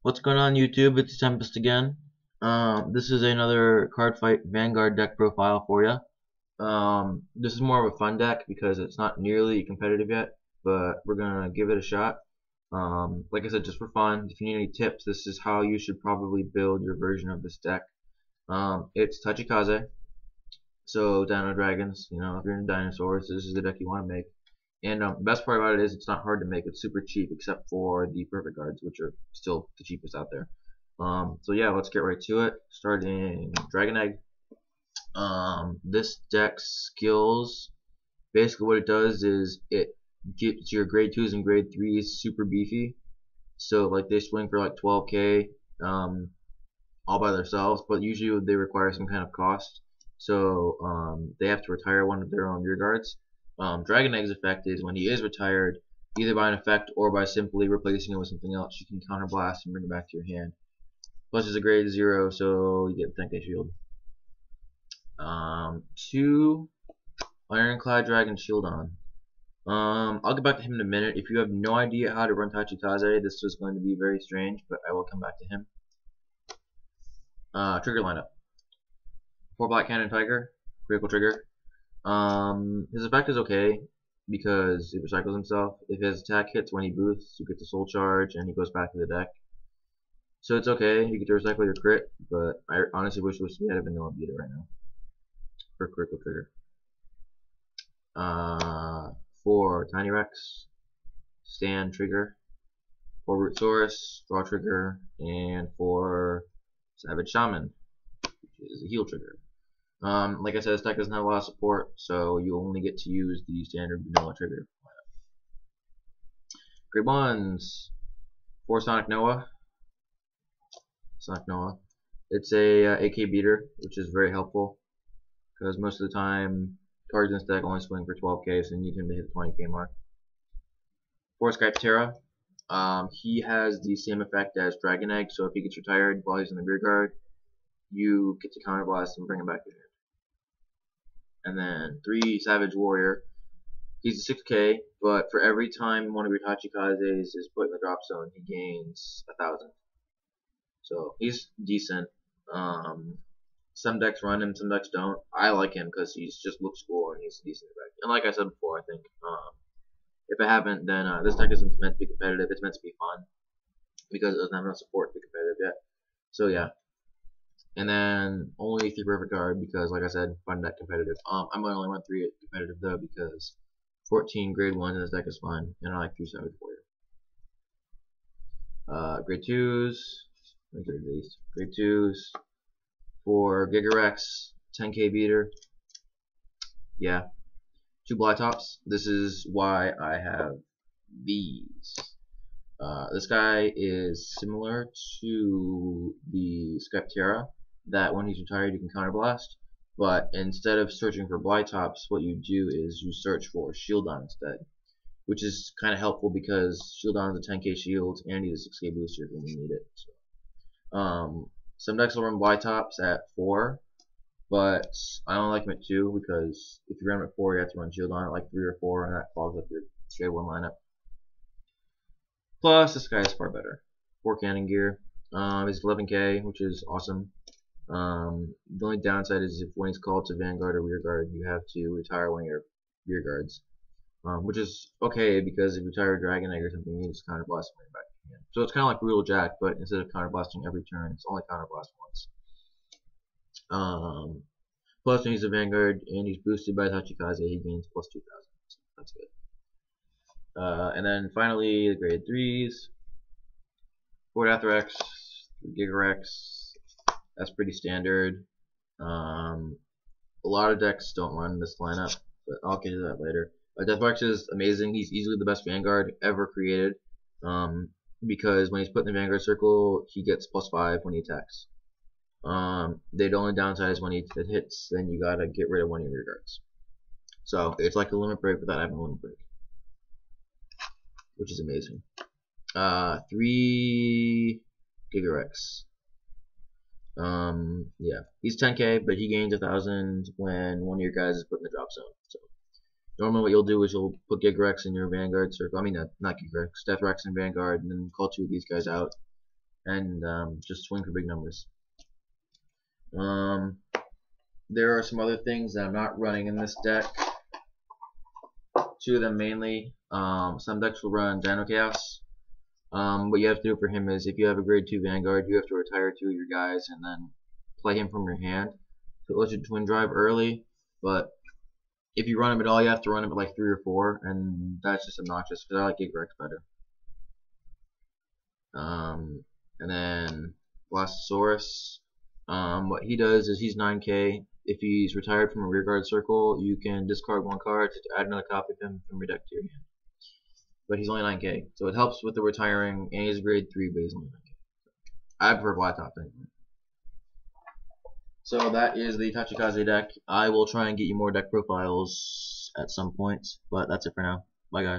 What's going on YouTube? It's Tempest again. This is another Cardfight Vanguard deck profile for you. This is more of a fun deck because it's not nearly competitive yet, but we're gonna give it a shot. Like I said, just for fun. If you need any tips, this is how you should probably build your version of this deck. It's Tachikaze, so Dino Dragons. You know, if you're into dinosaurs, this is the deck you want to make. And the best part about it is it's not hard to make. It's super cheap, except for the perfect guards, which are still the cheapest out there. So yeah, let's get right to it. Starting Dragon Egg. This deck's skills, basically what it does is it gets your grade 2s and grade 3s super beefy. So like they swing for like 12k all by themselves, but usually they require some kind of cost. So they have to retire one of their own rear guards. Dragon Egg's effect is when he is retired, either by an effect or by simply replacing it with something else, you can counterblast and bring it back to your hand. Plus it's a grade 0, so you get 10k shield. 2 Ironclad Dragon Shield on. I'll get back to him in a minute. If you have no idea how to run Tachikaze, this is going to be very strange, but I will come back to him. Trigger lineup. 4 Black Cannon Tiger, critical trigger. His effect is okay because it recycles himself. If his attack hits when he boosts, you get the soul charge and he goes back to the deck. So it's okay, you get to recycle your crit, but I honestly wish we had a vanilla beater right now for critical trigger. 4 Tiny Rex, stand trigger, 4 Rootsaurus, draw trigger, and 4 Savage Shaman, which is a heal trigger. Like I said, this deck doesn't have a lot of support, so you only get to use the standard vanilla trigger. Grade 1s, 4 Sonic Noah. It's a AK beater, which is very helpful because most of the time cards in this deck only swing for 12k, so you need him to hit the 20k mark. 4 Skyptera. He has the same effect as Dragon Egg, so if he gets retired while he's in the rear guard, you get to counterblast and bring him back to your hand. And then 3 Savage Warrior. He's a 6k, but for every time one of your Tachikazes is put in the drop zone, he gains 1,000. So he's decent. Some decks run him, some decks don't. I like him because he just looks cool and he's a decent effect. And like I said before, I think if I haven't, then this deck isn't meant to be competitive. It's meant to be fun because it doesn't have enough support to be competitive yet. So yeah. And then only 3 perfect guard because, like I said, fun deck competitive. I'm gonna only run 3 competitive though because 14 grade 1s in this deck is fun, and I like 3 Savage Warrior. Grade 2s. Grade 2s. 4 Gigarex, 10k beater. Yeah. 2 Blytops. This is why I have these. This guy is similar to the Skyptera, that when he's retired you can counterblast, but instead of searching for Blytops, what you do is you search for Shieldon instead, which is kind of helpful because Shieldon is a 10k shield and he's a 6k booster when you need it. So, some decks will run Blytops at 4, but I don't like him at 2 because if you run him at 4, you have to run Shieldon at like 3 or 4, and that clogs up your straight 1 lineup. Plus, this guy is far better. 4 Cannon Gear. He's 11k, which is awesome. The only downside is if when he's called to Vanguard or Rear Guard, you have to retire one of your rear guards. Which is okay because if you retire Dragon Egg or something, you just counterblast and bring it back to hand. So it's kind of like Brutal Jack, but instead of counterblasting every turn, it's only counterblast once. Plus, when he's a Vanguard and he's boosted by Tachikaze, he gains plus 2,000. So that's good. And then finally, the grade 3s. 4 Deathrex, 3 Gigarex. That's pretty standard. A lot of decks don't run this lineup, but I'll get to that later. Deathrex is amazing. He's easily the best Vanguard ever created. Because when he's put in the Vanguard circle, he gets plus 5 when he attacks. The only downside is when he hits, then you gotta get rid of one of your rear guards. So it's like a limit break without having a limit break, which is amazing. 3 Gigarex. Yeah, he's 10k, but he gains 1,000 when one of your guys is put in the drop zone. So normally what you'll do is you'll put Gigarex in your Vanguard circle. I mean, not Gigarex, Deathrex in Vanguard, and then call 2 of these guys out. and just swing for big numbers. There are some other things that I'm not running in this deck. Two of them mainly. Some decks will run Dino Chaos. What you have to do for him is if you have a grade 2 Vanguard, you have to retire 2 of your guys and then play him from your hand. So it lets you twin drive early, but if you run him at all, you have to run him at like 3 or 4, and that's just obnoxious because I like Gigarex better. And then Blastosaurus, what he does is he's 9k. If he's retired from a rearguard circle, you can discard 1 card to add another copy of him from your deck to your hand. But he's only 9k, so it helps with the retiring, and he's a grade 3, but he's only 9k. I prefer Black Top anyway. So that is the Tachikaze deck. I will try and get you more deck profiles at some point, but that's it for now. Bye guys.